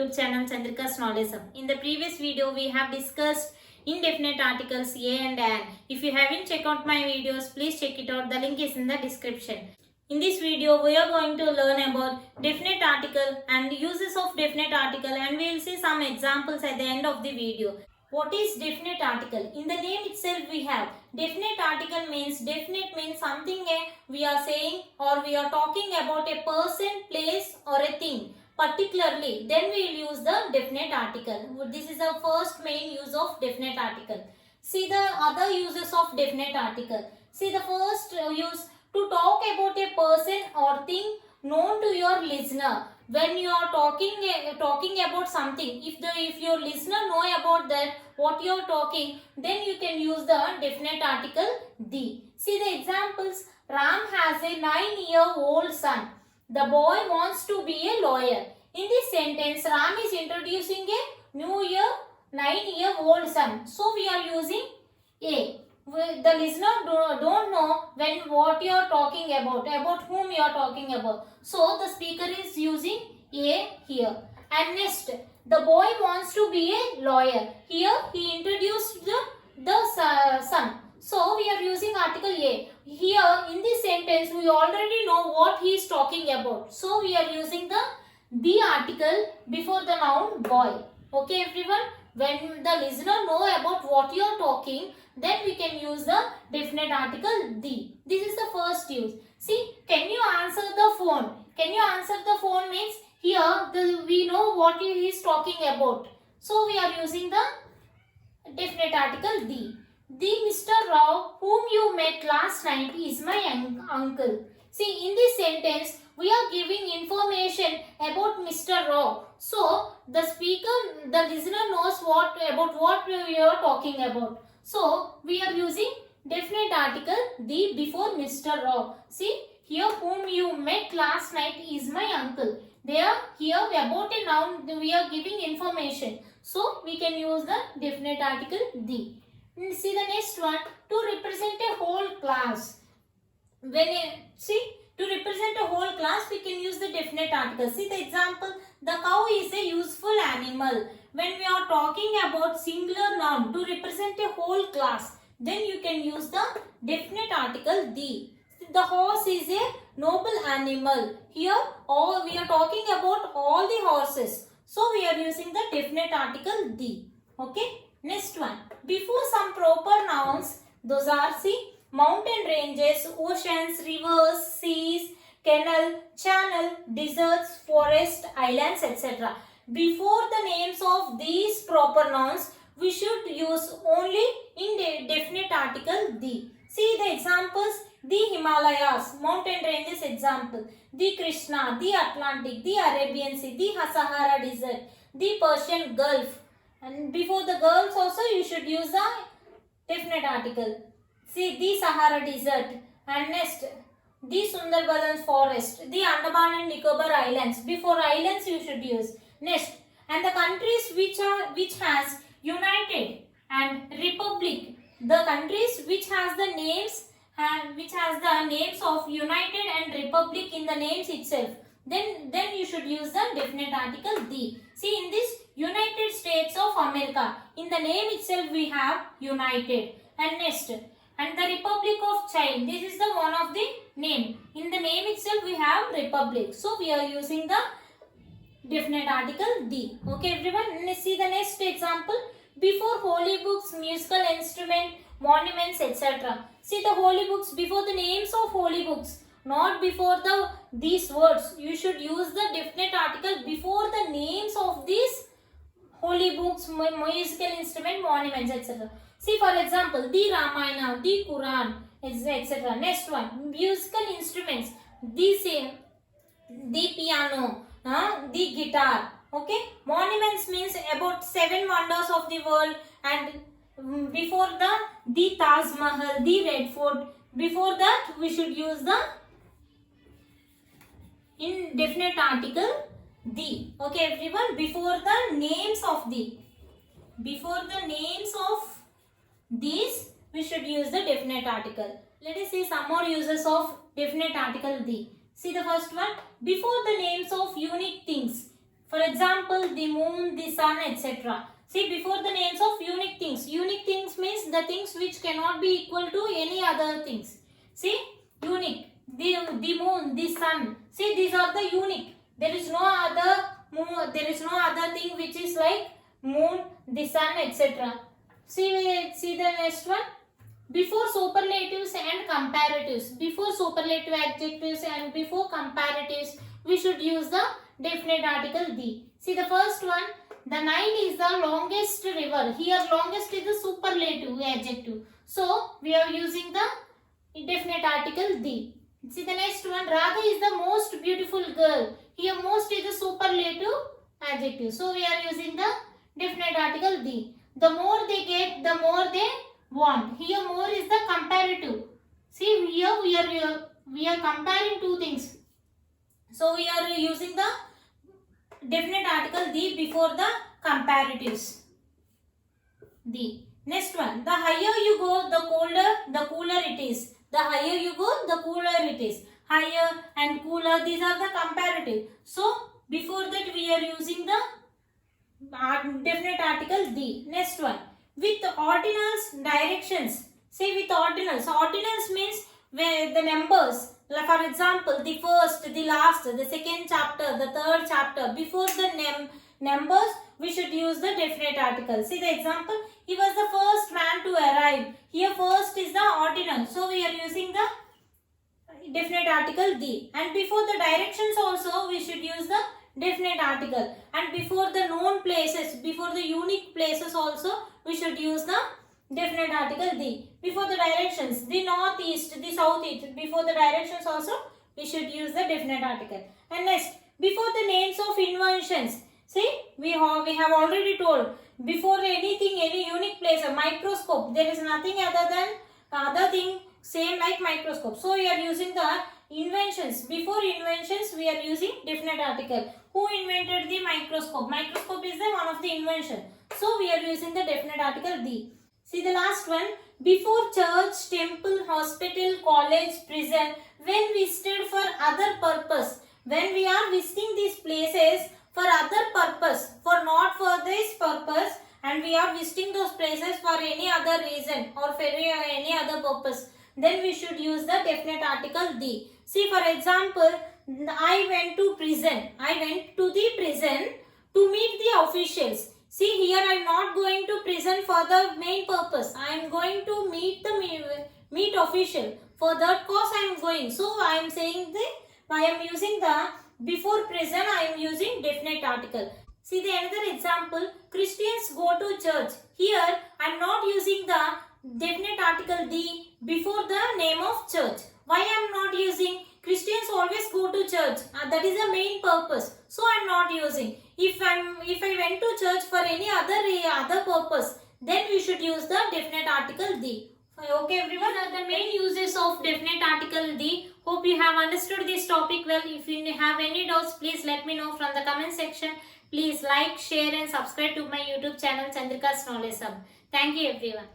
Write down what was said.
YouTube channel Chandrika's Knowledgeism. In the previous video, we have discussed indefinite articles a and an. If you haven't checked out my videos, please check it out. The link is in the description. In this video, we are going to learn about definite article and uses of definite article, and we will see some examples at the end of the video. What is definite article? In the name itself we have definite article means something we are saying or we are talking about a person, place or a thing particularly, then we will use the definite article. This is the first main use of definite article. See the other uses of definite article. See the first use, to talk about a person or thing known to your listener. When you are talking about something, if your listener know about that what you are talking, then you can use the definite article the. See the examples. Ram has a 9-year-old son. The boy wants to be a lawyer. In this sentence, Ram is introducing a new 9-year-old son. So we are using a. The listener don't know what you are talking about whom you are talking about. So the speaker is using a here. And next, the boy wants to be a lawyer. Here he introduced the son. So we are using article a. Here in this sentence we already know what he is talking about. So we are using the article before the noun boy. Okay everyone? When the listener know about what you are talking, then we can use the definite article the. This is the first use. See, can you answer the phone? Can you answer the phone means here we know what he is talking about. So we are using the definite article the. The Mr. Rao whom you met last night is my uncle. See, in this sentence we are giving information about Mr. Rao. So the listener knows about what we are talking about. So we are using definite article the before Mr. Rao. See, here whom you met last night is my uncle. Here about a noun we are giving information. So we can use the definite article the. See the next one, to represent a whole class. To represent a whole class we can use the definite article. See the example, the cow is a useful animal. When we are talking about singular noun to represent a whole class, then you can use the definite article the. The horse is a noble animal. Here we are talking about all the horses. So we are using the definite article the. Okay. Next one. Before some proper nouns, those are mountain ranges, oceans, rivers, seas, canal, channel, deserts, forest, islands, etc. Before the names of these proper nouns, we should use only definite article the. See the examples. The Himalayas, mountain ranges example. The Krishna, the Atlantic, the Arabian Sea, the Sahara Desert, the Persian Gulf. And before the Gulf also you should use the definite article. See the Sahara Desert. And next, the Sundarbans forest, the Andaman and Nicobar Islands. Before islands you should use. Next, and the countries which has United and Republic. The countries which has the names of United and Republic in the names itself. Then you should use the definite article the. See in this United States of America, in the name itself we have United. And next, and the Republic of China. This is the one of the name. In the name itself we have Republic. So we are using the definite article the. Okay everyone, let's see the next example. Before holy books, musical instrument, monuments, etc. See the holy books, before the names of holy books, not before these words. You should use the definite article before the names of these holy books, musical instrument, monuments, etc. See for example, the Ramayana, the Quran, etc. Next one, musical instruments, the piano, the guitar. Okay, monuments means about 7 wonders of the world, and before the Taj Mahal, the Red Fort. Before that we should use the indefinite article the. Okay everyone, before the names of these we should use the definite article. Let us see some more uses of definite article the. See the first one, before the names of unique things. For example, the moon, the sun, etc. See, before the names of unique things. Unique things means the things which cannot be equal to any other things. See, unique. The moon, the sun. See, these are the unique. There is no other moon, there is no other thing which is like moon, the sun, etc. See the next one. Before superlatives and comparatives. Before superlative adjectives and before comparatives, we should use the definite article the. See the first one. The Nile is the longest river. Here longest is the superlative adjective. So we are using the definite article the. See the next one. Radha is the most beautiful girl. Here most is the superlative adjective. So we are using the definite article the. The more they get, the more they want. Here more is the comparative. See here we are comparing two things. So we are using the definite article the before the comparatives. The next one. The higher you go, the cooler it is. The higher you go, the cooler it is. Higher and cooler, these are the comparative. So before that we are using the definite article the. Next one. With ordinals, directions. See with ordinals. Ordinals means where the numbers. For example, the first, the last, the second chapter, the third chapter. Before the numbers, we should use the definite article. See the example. He was the first man to arrive. Here first is the ordinal. So we are using the definite article the. And before the directions also, we should use the definite article. And before the known places, before the unique places also, we should use the definite article the. Before the directions, the northeast, the southeast, before the directions also, we should use the definite article. And next, before the names of inventions. See, we have already told, before anything, any unique place, a microscope, there is nothing other than other thing same like microscope. So we are using the inventions. Before inventions, we are using definite article. Who invented the microscope? Microscope is the one of the invention. So we are using the definite article the. See the last one. Before church, temple, hospital, college, prison, when visited for other purpose. When we are visiting these places for other purpose, for not for this purpose, and we are visiting those places for any other reason or for any other purpose, then we should use the definite article the. See for example, I went to prison. I went to the prison to meet the officials. See here I am not going to prison for the main purpose. I am going to meet the official. For that cause I am going. So I am saying I am using the before prison I am using definite article. See the another example. Christians go to church. Here I am not using the definite article the before the name of church. Why I am not using? Christians always go to church. That is the main purpose. So I am not using. If I went to church for any other purpose, then we should use the definite article the. Okay everyone, the main uses of definite article the. Hope you have understood this topic well. If you have any doubts, please let me know from the comment section. Please like, share and subscribe to my YouTube channel Chandrika's Knowledge Hub. Thank you everyone.